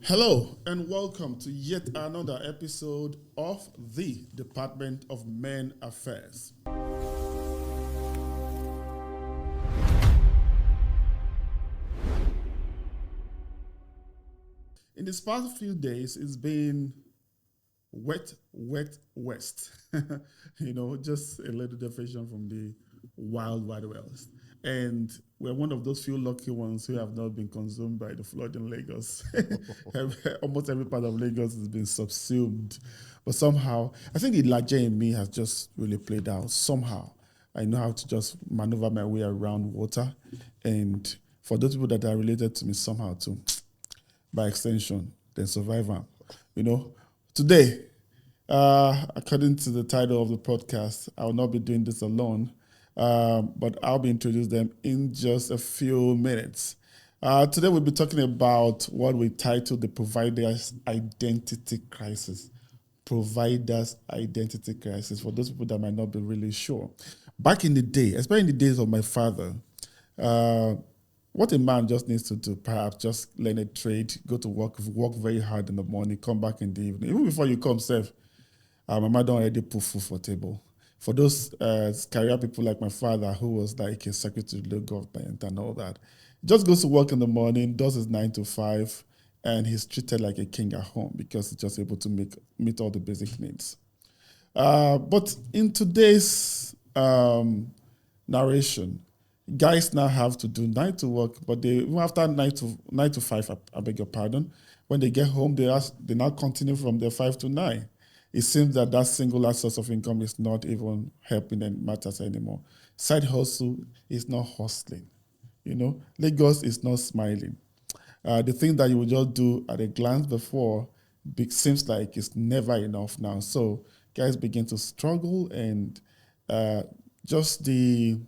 Hello and welcome to yet another episode of the Department of Men Affairs. In these past few days, it's been wet west. Just a little definition from the wild west. And we're one of those few lucky ones who have not been consumed by the flood in Lagos. Almost every part of Lagos has been subsumed. But somehow, I think the Laje in me has just really played out. Somehow, I know how to just maneuver my way around water. And for those people that are related to me somehow too, by extension, then survivor. Today, according to the title of the podcast, I will not be doing this alone. But I'll be introducing them in just a few minutes. Today we'll be talking about what we titled the Provider's Identity Crisis. Provider's Identity Crisis, for those people that might not be really sure. Back in the day, especially in the days of my father, what a man just needs to do, perhaps just learn a trade, go to work very hard in the morning, come back in the evening. Even before you come, Seth, my mother already put food for table. For those career people like my father, who was like a secretary to the government and all that, just goes to work in the morning, does his 9 to 5, and he's treated like a king at home because he's just able to meet all the basic needs. But in today's narration, guys now have to do 9 to work, but they after 9 to 5, I beg your pardon, when they get home, they now continue from their 5 to 9. It seems that singular source of income is not even helping them matters anymore. Side hustle is not hustling. Lagos is not smiling. The thing that you would just do at a glance before seems like it's never enough now. So guys begin to struggle, and just the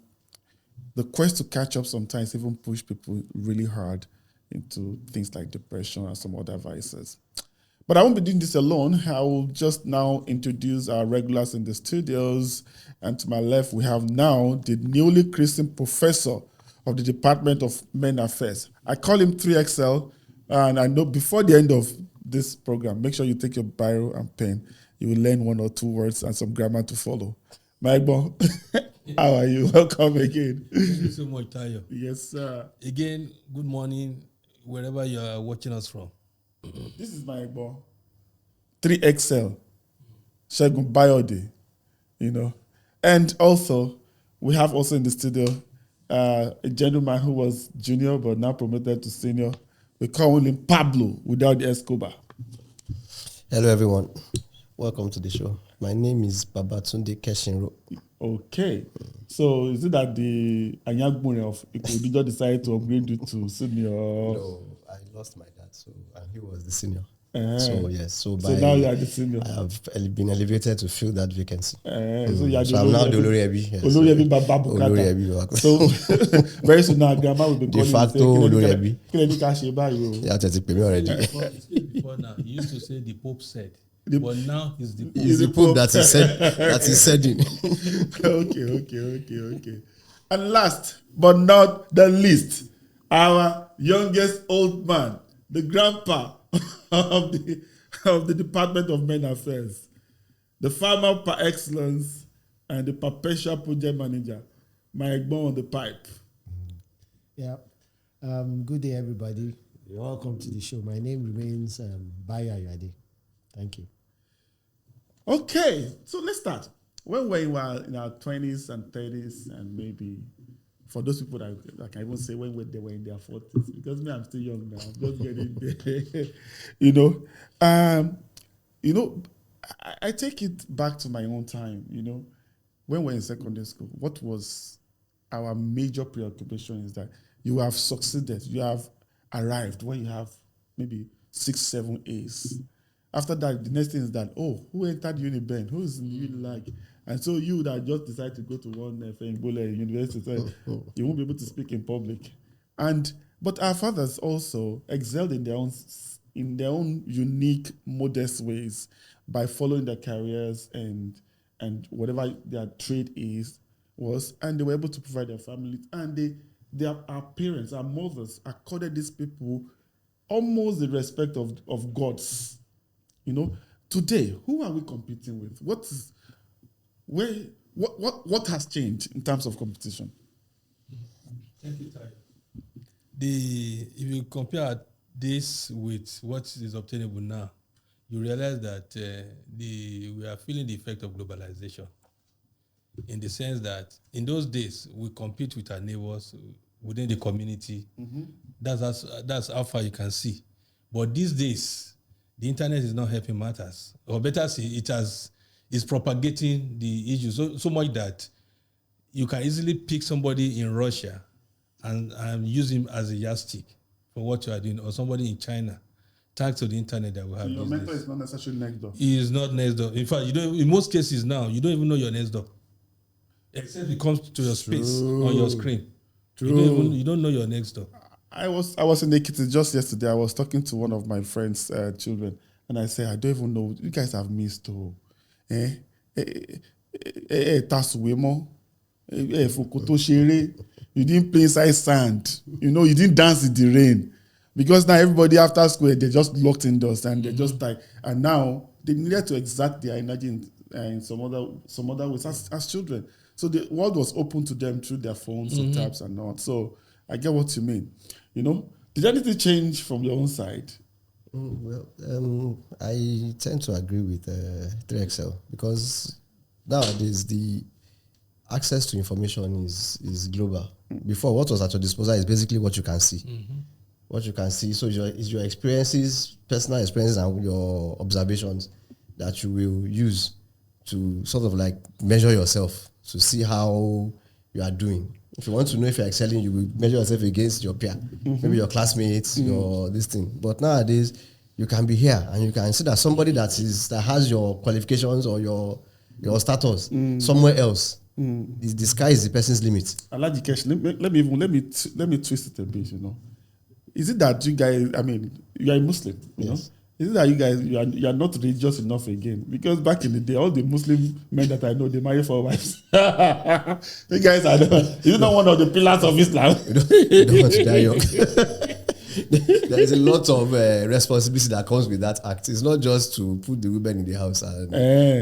quest to catch up sometimes even push people really hard into things like depression and some other vices. But I won't be doing this alone. I will just now introduce our regulars in the studios. And to my left, we have now the newly christened professor of the Department of Men Affairs. I call him 3XL. And I know before the end of this program, make sure you take your biro and pen. You will learn 1 or 2 words and some grammar to follow. Maigbo, how are you? Welcome again. Thank you so much, Tayo. Yes, sir. Again, good morning, wherever you are watching us from. This is my boy, 3XL, Segun Bayode, And also, we have also in the studio a gentleman who was junior but now promoted to senior. We call him Pablo without the Escobar. Hello, everyone. Welcome to the show. My name is Babatunde Keshinro. Okay. So is it that the Anyagbune of Ikodujo decided to upgrade you to senior? No, I lost my dad, and he was the senior. So yes, so now you are the senior. I have been elevated to fill that vacancy. So I'm now the Olori Ebi. Olori Ebi Baba Olori Ebi. So very soon now, grandma will be de facto Olori Ebi. Yeah, just pay me already. Before now, he used to say the Pope said. But now he's the Pope. He's the Pope that he said in. Okay. And last but not the least, our youngest old man, the grandpa of the Department of Men Affairs, the farmer par excellence, and the perpetual project manager, my Egbon on the pipe. Yeah. Good day, everybody. You're welcome to the show. My name remains Baya Yade. Thank you. Okay, so let's start. When we were in our 20s and 30s, and maybe for those people that can even say when they were in their 40s, because me, I'm still young now. I'm just getting there. I take it back to my own time. When we're in secondary school, what was our major preoccupation is that you have succeeded, you have arrived when you have maybe 6, 7 A's. After that, the next thing is that, who entered Uniben? Who is in Unilag? And so you that just decide to go to one university, you won't be able to speak in public. But our fathers also excelled in their own unique, modest ways by following their careers and whatever their trade was, and they were able to provide their families. And our parents, our mothers, accorded these people almost the respect of gods. You know, today, who are we competing with? What has changed in terms of competition? If you compare this with what is obtainable now, you realize that we are feeling the effect of globalization, in the sense that in those days we compete with our neighbors within the community. That's how far you can see. But these days, the internet is not helping matters, or better say, it's propagating the issue so much that you can easily pick somebody in Russia and use him as a yardstick for what you are doing, or somebody in China, thanks to the internet that we have. Your mentor is not necessarily next door. He is not next door. In fact, in most cases now, you don't even know your next door, except it comes to your space on your screen. True. You don't know your next door. I was in Ekiti just yesterday. I was talking to one of my friends' children, and I said, I don't even know. You guys have missed. You didn't play inside sand. You know, you didn't dance in the rain. Because now everybody after school, they're just locked indoors and they're just like, and now they needed to exert their energy in some other ways as children. So the world was open to them through their phones or tabs and all. So I get what you mean. You know, did anything change from your own side? I tend to agree with 3XL, because nowadays the access to information is global. Before, what was at your disposal is basically what you can see. What you can see. So it's your experiences, personal experiences, and your observations that you will use to sort of like measure yourself, to see how you are doing. If you want to know if you're excelling, you will measure yourself against your peer, maybe your classmates, your this thing. But nowadays, you can be here and you can see that somebody that has your qualifications or your status somewhere else. The sky is the person's limit. I like the question. Let me twist it a bit. You know, is it that you guys? I mean, you are a Muslim. You know, is it that you guys you are not religious enough again? Because back in the day, all the Muslim men that I know, they marry 4 wives. You guys are is it not one of the pillars of Islam? You don't want to die young. There is a lot of responsibility that comes with that act. It's not just to put the women in the house and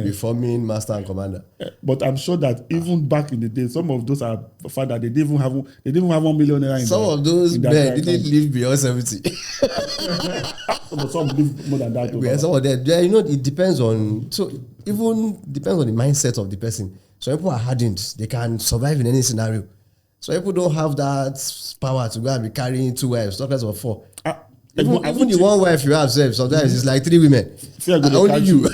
be forming master and commander. But I'm sure that even back in the day, some of those are father they didn't even have 1 million naira. Some of those men didn't live beyond 70. Some live more than that. Yeah, some of them. You know, it depends on. So even depends on the mindset of the person. Some people are hardened; they can survive in any scenario. So people don't have that power to go and be carrying 2 wives, talk less of 4. Even the one wife you have, sometimes it's like 3 women. Only you.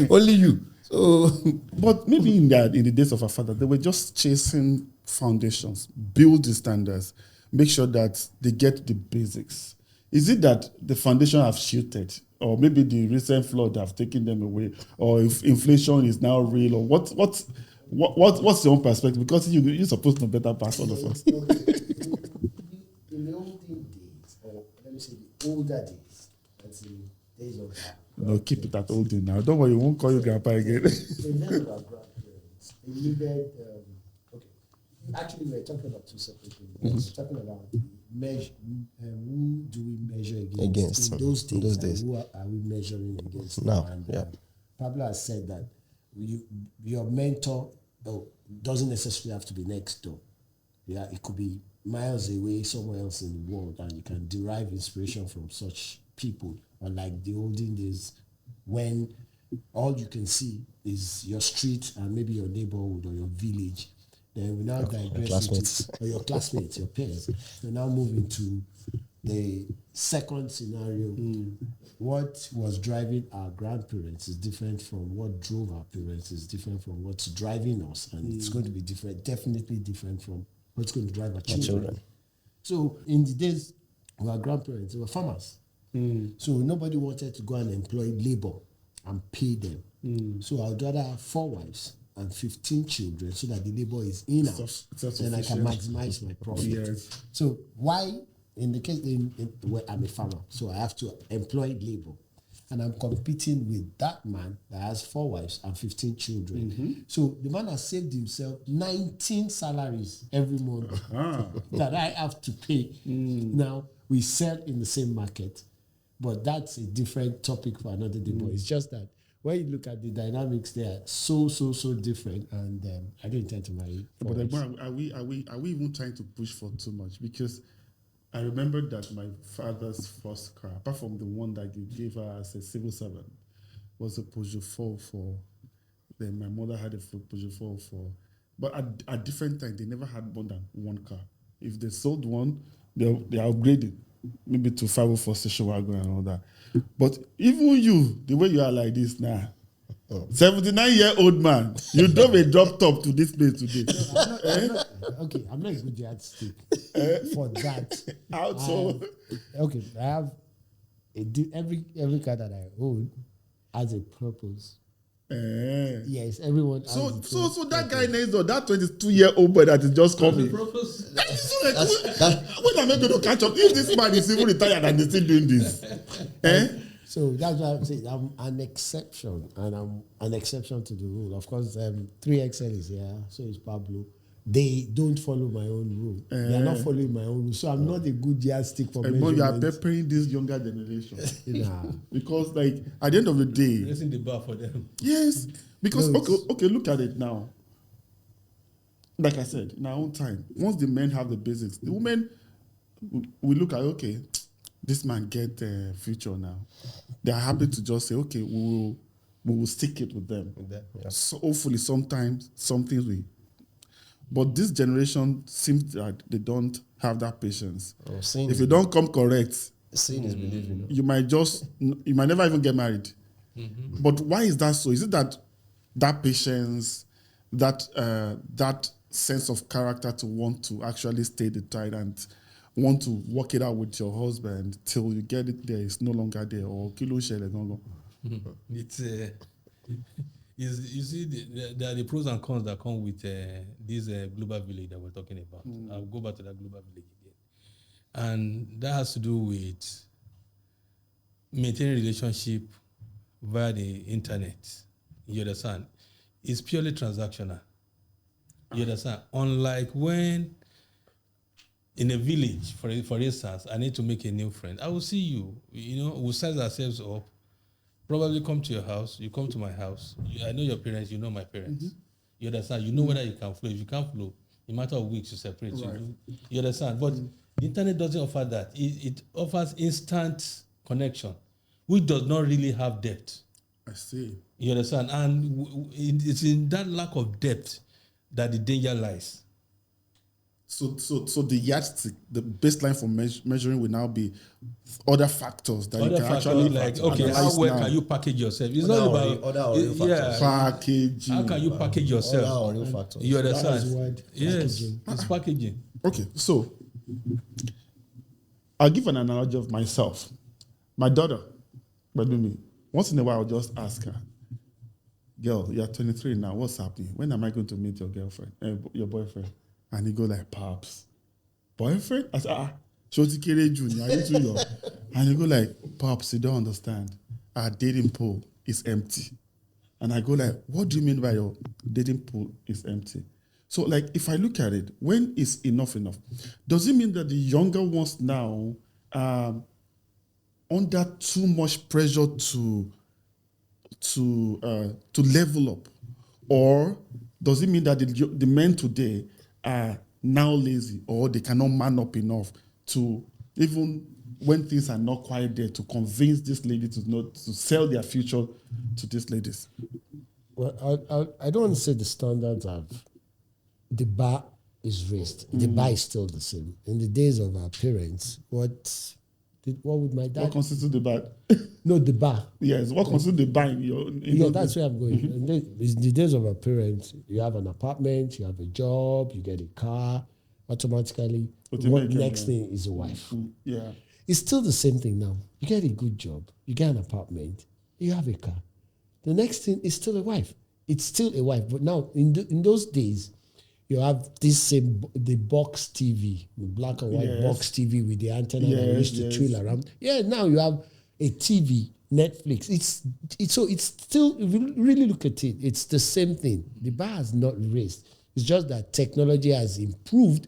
Only you. So, but maybe in the days of our father, they were just chasing foundations, build the standards, make sure that they get the basics. Is it that the foundation have shifted, or maybe the recent flood have taken them away, or if inflation is now real, or what's your own perspective? Because you're supposed to know better past all of us. In the olden days, or let me say the older days, that's the days of no, keep it at olden now. Don't worry, we won't call you grandpa again. the days of our grandparents, they needed. Actually, we're talking about 2 separate things. We're talking about measure. Who do we measure against? In those days. Who are we measuring against now? And Pablo has said that your mentor doesn't necessarily have to be next door. Yeah, it could be miles away, somewhere else in the world, and you can derive inspiration from such people. Unlike the olden days, when all you can see is your street and maybe your neighborhood or your village. Then we now digress or your classmates, your peers. We now move into the second scenario. What was driving our grandparents is different from what drove our parents, is different from what's driving us, and it's going to be different, definitely different from what's going to drive our children. So in the days of our grandparents, they were farmers. So nobody wanted to go and employ labor and pay them. So I'd rather have 4 wives and 15 children so that the labor is in-house, then I can maximize my profit. Yes. So why, in the case where I'm a farmer, so I have to employ labor, and I'm competing with that man that has 4 wives and 15 children. So the man has saved himself 19 salaries every month that I have to pay. Now, we sell in the same market, but that's a different topic for another day. But it's just that when you look at the dynamics, they are so different, and I don't intend to marry. But are we even trying to push for too much? Because I remember that my father's first car, apart from the one that you gave her as a civil servant, was a Peugeot 404. Then my mother had a Peugeot 404. But at different times, they never had more than one car. If they sold one, they are upgrading, maybe to 504 station wagon and all that. But even you, the way you are like this now, 79-year-old man, you drove a drop top to this place today. I'm not a good yardstick for that. How so? Okay, I have every car that I own has a purpose. Yes, everyone. So that guy next door, that 22-year-old boy that is just coming. When am I going to catch up? If this man is even retired and he's still doing this, So that's why I'm saying I'm an exception, and I'm an exception to the rule. Of course, 3XL is here, so is Pablo. They don't follow my own rule. They are not following my own rule. So I'm not a good yardstick for measurement. You are preparing this younger generation. Nah. Because like at the end of the day, raising the bar for them. Yes. Because okay, look at it now. Like I said, in our own time, once the men have the basics, the women we look at, okay, this man get a future now. They are happy to just say, okay, we will stick it with them. Yeah. So hopefully sometimes some things we. But this generation seems that they don't have that patience. If you don't come correct, seeing is believing. you might never even get married. Mm-hmm. But why is that so? Is it that patience, that sense of character to want to actually stay the tide and want to work it out with your husband till you get it there, it's no longer there, or kilo shele gongo? It's you see, there are the pros and cons that come with this global village that we're talking about. I'll go back to that global village again. And that has to do with maintaining relationship via the internet. You understand? It's purely transactional. You understand? Unlike when in a village, for instance, I need to make a new friend. I will see you. We'll size ourselves up. Probably come to your house. You come to my house. I know your parents. You know my parents. Mm-hmm. You understand? You know whether you can flow. If you can't flow, in a matter of weeks, you separate. Right. You understand? But the internet doesn't offer that. It offers instant connection, which does not really have depth. I see. You understand? And it's in that lack of depth that the danger lies. So the yardstick, the baseline for measuring will now be other factors that you can actually like, okay, how well can you package yourself? It's not about other factors. Packaging. How can you package yourself? Other factors. You understand? Yes, packaging. It's packaging. Okay, so I'll give an analogy of myself. My daughter, Badumi, once in a while I'll just ask her, girl, you're 23 now, what's happening? When am I going to meet your girlfriend, your boyfriend? And he go like, Pops, boyfriend? I said, Shoti Kere Junior, are you too young? And he go like, Pops, you don't understand. Our dating pool is empty. And I go like, what do you mean by your dating pool is empty? So like, if I look at it, when is enough? Does it mean that the younger ones now are under too much pressure to level up? Or does it mean that the men today are now lazy, or they cannot man up enough to, even when things are not quite there, to convince this lady to sell their future to these ladies? Well, I don't want to say the standards the bar is raised. The bar is still the same. In the days of our parents, what would my dad? What constitutes the bar? No, the bar. Yes, what constitutes the bar that's where I'm going. In the days of our parents, you have an apartment, you have a job, you get a car, automatically. What next thing is a wife. Yeah. It's still the same thing now. You get a good job, you get an apartment, you have a car. The next thing is still a wife. It's still a wife. But now, in those days, you have the box TV, the black and white box TV with the antenna that we used to trail around. Yeah, now you have a TV, Netflix. It's still, if you really look at it, it's the same thing. The bar has not raised. It's just that technology has improved,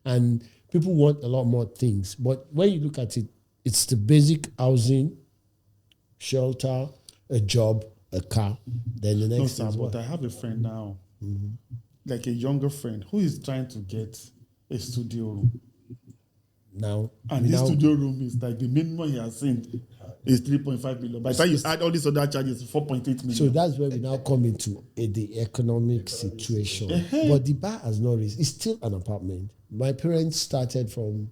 and people want a lot more things. But when you look at it, it's the basic housing, shelter, a job, a car. Then the No, next sir, thing is but what? I have a friend now, like a younger friend, who is trying to get a studio room. Now, And this studio room is like the minimum he has seen is 3.5 million. By the time you add all these other charges, 4.8 million. so that's where we now come into the economic situation. But the bar has not raised. It's still an apartment. My parents started from,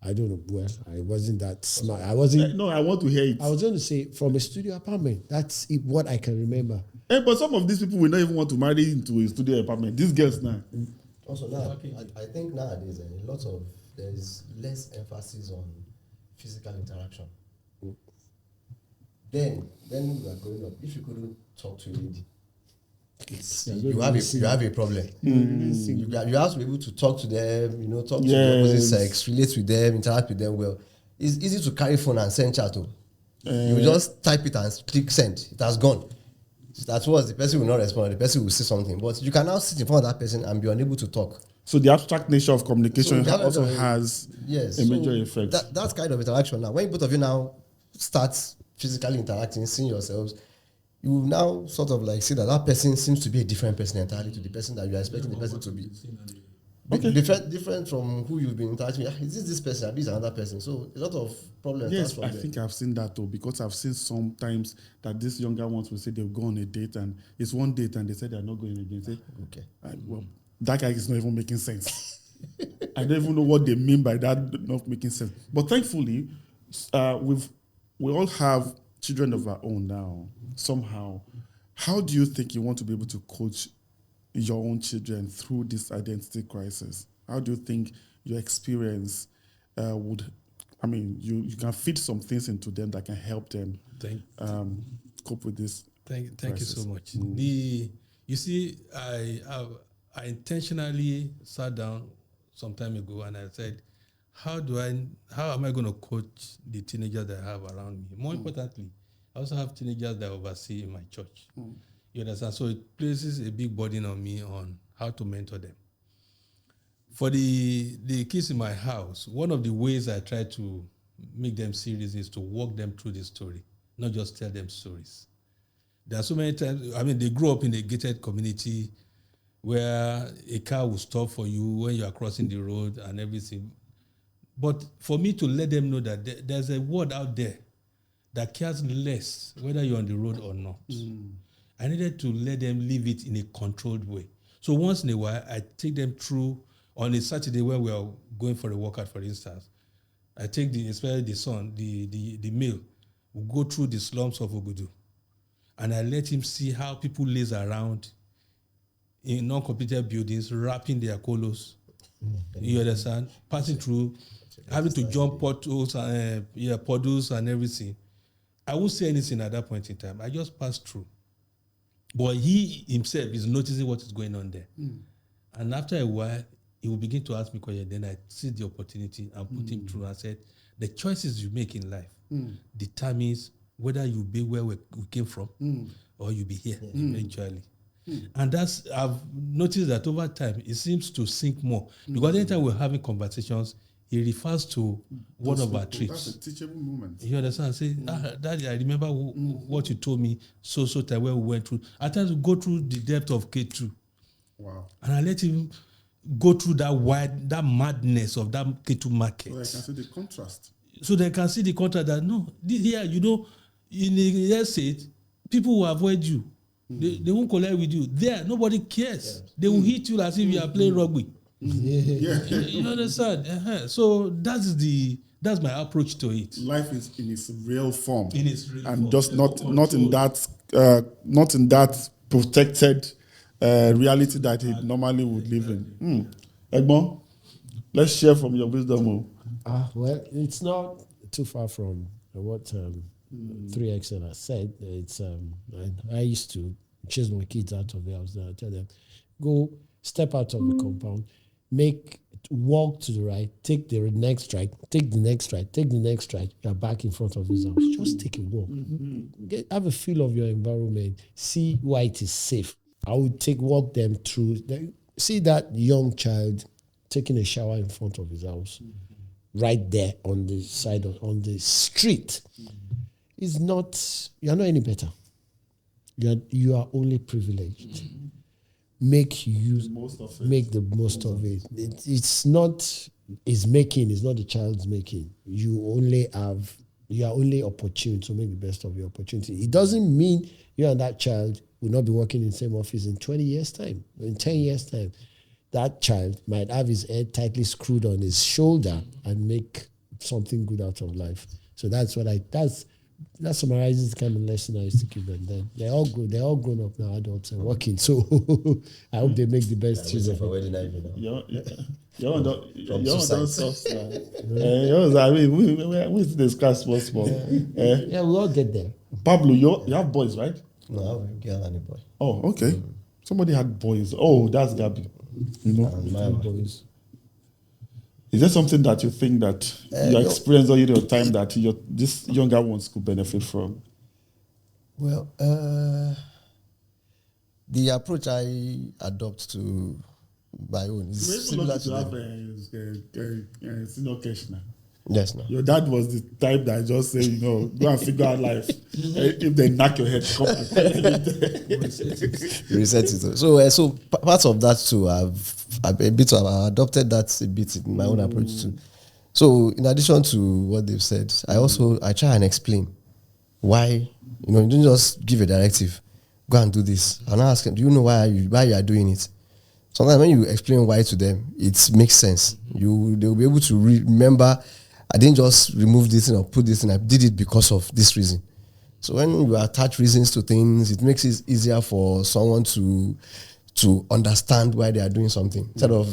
I don't know where. I wasn't that smart. I wasn't. No, I want to hear it. I was going to say from a studio apartment. That's what I can remember. But some of these people will not even want to marry into a studio apartment. These girls now. Also now, I think nowadays there's less emphasis on physical interaction. Then when we were growing up, if you couldn't talk to a lady, you have a problem. You have to be able to talk to them, talk to the opposite sex, relate with them, interact with them well. It's easy to carry phone and send chat. You just type it and click send. It has gone. That's what the person will not respond. The person will say something, but you can now sit in front of that person and be unable to talk. So the abstract nature of communication So also has a major effect. That kind of interaction now, when both of you now start physically interacting, seeing yourselves, you will now sort of like see that person seems to be a different person entirely to the person that you are expecting the person to be. Okay. Different from who you've been interacting with. Is this person? Is another person? So a lot of problems. Yes, I think I've seen that though, because I've seen sometimes that these younger ones will say they'll go on a date and it's one date and they say they're not going again. Say, okay. Well, that guy is not even making sense. I don't even know what they mean by that not making sense. But thankfully, we all have children of our own now, somehow. How do you think you want to be able to coach your own children through this identity crisis? How do you think your experience you can feed some things into them that can help them cope with this? Thank you so much. You see, I intentionally sat down some time ago and I said, how am I going to coach the teenagers that I have around me? More importantly, I also have teenagers that I oversee in my church. You understand? So it places a big burden on me on how to mentor them. For the kids in my house, one of the ways I try to make them serious is to walk them through the story, not just tell them stories. There are so many times, they grew up in a gated community where a car will stop for you when you are crossing the road and everything. But for me to let them know that there's a world out there that cares less whether you're on the road or not. I needed to let them live it in a controlled way. So once in a while, I take them through, on a Saturday when we are going for a workout, for instance, I take especially the son, the male, will go through the slums of Ogudu. And I let him see how people laze around in non-completed buildings, wrapping their colos. You understand? Passing through, having to jump potholes, puddles and everything. I won't say anything at that point in time. I just passed through. But he himself is noticing what is going on there. And after a while, he will begin to ask me questions. Then I see the opportunity and put him through and said, the choices you make in life determines whether you'll be where we came from or you'll be here eventually. And I've noticed that over time, it seems to sink more. Because anytime we're having conversations, he refers to one of our trips. That's a teachable moment. You understand? Say, Daddy, I remember what you told me so time when we went through. At times we go through the depth of K2. Wow. And I let him go through that madness of that K2 market. So I can see the contrast. So they can see the contrast that, no, here, in the estate, people will avoid you. They won't collide with you. There, nobody cares. Yeah. They will hit you as if you are playing rugby. You understand? So that's my approach to it. Life is in its real form. And just not in that protected reality that it normally would live in. Egbon, let's share from your wisdom. Well, it's not too far from what 3XL has said. It's I used to chase my kids out of the house. I tell them, go step out of the compound, walk to the right, take the next right, take the next right, take the next right. You're back in front of his house. Just take a walk. Have a feel of your environment. See why it is safe. I would walk them through. See that young child taking a shower in front of his house, right there on the side of on the street, is not. You are not any better. You are only privileged. Make use, Most of it. make the most of it. It's not his making. It's not the child's making. You are only opportune to make the best of your opportunity. It doesn't mean you and that child will not be working in the same office in 20 years' time, in 10 years' time. That child might have his head tightly screwed on his shoulder and make something good out of life. So that summarizes the kind of lesson I used to give them then. They're all good. They're all grown up now, adults and working. So I hope they make the best choice of it. You don't soft. I mean, we discuss small. Yeah, we all get there. Pablo, you have boys, right? No, I have a girl and a boy. Oh, okay. Somebody had boys. Oh, that's Gabby. You know, And my Boys. is there something that you think that you experienced all your time that these younger ones could benefit from? Well, the approach I adopt to my own is similar to them. Senior Keshna. Yes, no. Your dad was the type that just say, go and figure out life. If they knock your head, come Reset it. So parts of that too, I've adopted that a bit in my own approach too. So in addition to what they've said, I try and explain why. You don't just give a directive, go and do this. And I ask them, do you know why you are doing it? Sometimes when you explain why to them, it makes sense. They'll be able to remember. I didn't just remove this thing or put this in. I did it because of this reason. So when you attach reasons to things, it makes it easier for someone to understand why they are doing something instead of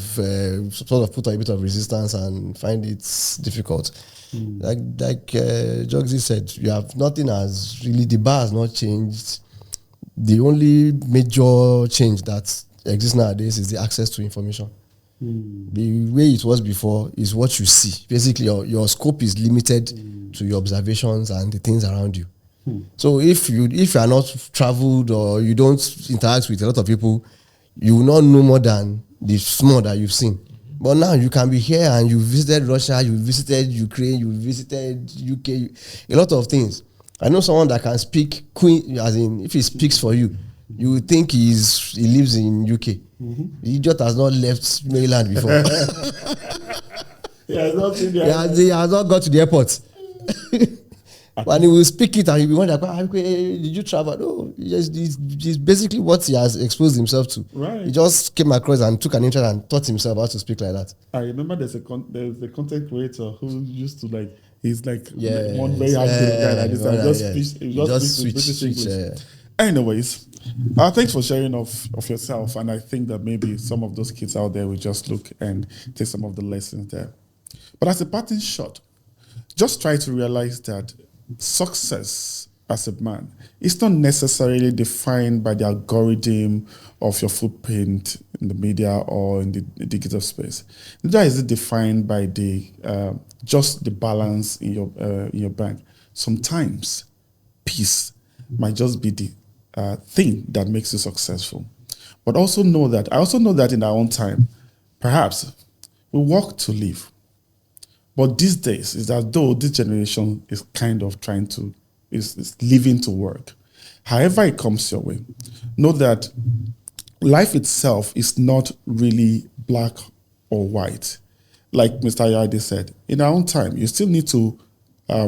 sort of put a bit of resistance and find it difficult. Like Jogsy said, you have nothing has really, the bar has not changed. The only major change that exists nowadays is the access to information. The way it was before is what you see. Basically, your scope is limited to your observations and the things around you. So if you are not traveled or you don't interact with a lot of people, you will not know more than the small that you've seen. But now you can be here and you visited Russia, you visited Ukraine, you visited UK, a lot of things. I know someone that can speak as in if he speaks for you, you would think he lives in UK. He just has not left Maryland before. He has not been there. He has not got to the airport. And he will speak it and he'll be wondering, did you travel? No, it's basically what he has exposed himself to. Right. He just came across and took an interest and taught himself how to speak like that. I remember there's a content creator who used to he's like Yeah, one very hard guy like this. And just switch British English. yeah. Anyways, thanks for sharing of yourself. And I think that maybe some of those kids out there will just look and take some of the lessons there. But as a parting shot, just try to realize that success as a man is not necessarily defined by the algorithm of your footprint in the media or in the digital space. Neither is it defined by the just the balance in your bank. Sometimes peace might just be the thing that makes you successful. But I also know that in our own time, perhaps we work to live. But these days, it's as though this generation is kind of is living to work. However it comes your way, know that life itself is not really black or white. Like Mr. Yadi said, in our own time, you still need to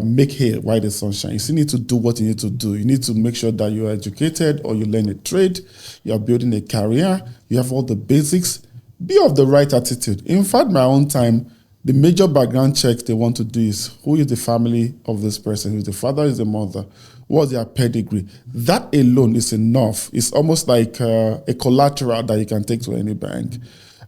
make hay while the sun shines. You still need to do what you need to do. You need to make sure that you're educated or you learn a trade, you're building a career, you have all the basics. Be of the right attitude. In fact, my own time, the major background checks they want to do is who is the family of this person, who's the father, is the mother, what's their pedigree. That alone is enough. It's almost like a collateral that you can take to any bank.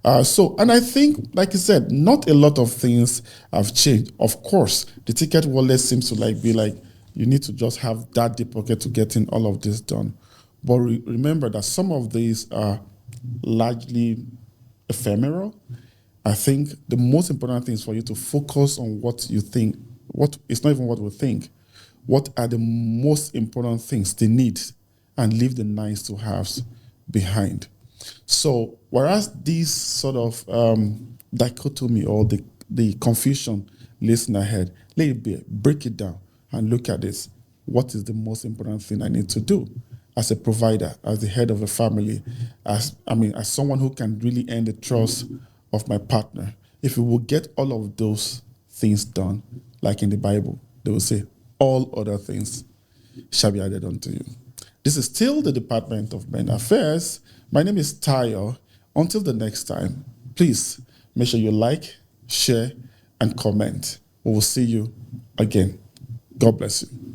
And I think, like you said, not a lot of things have changed. Of course, the ticket wallet seems to be like you need to just have that deep pocket to get in all of this done. But remember that some of these are largely ephemeral. I think the most important thing is for you to focus on what you think. It's not even what we think. What are the most important things they need, and leave the nice to haves behind. So whereas this sort of dichotomy or the confusion listening ahead, let it break it down and look at this. What is the most important thing I need to do as a provider, as the head of a family, as someone who can really earn the trust of my partner? If we will get all of those things done, like in the Bible, they will say, all other things shall be added unto you. This is still the Department of Men Affairs. My name is Tayo. Until the next time, please make sure you like, share, and comment. We will see you again. God bless you.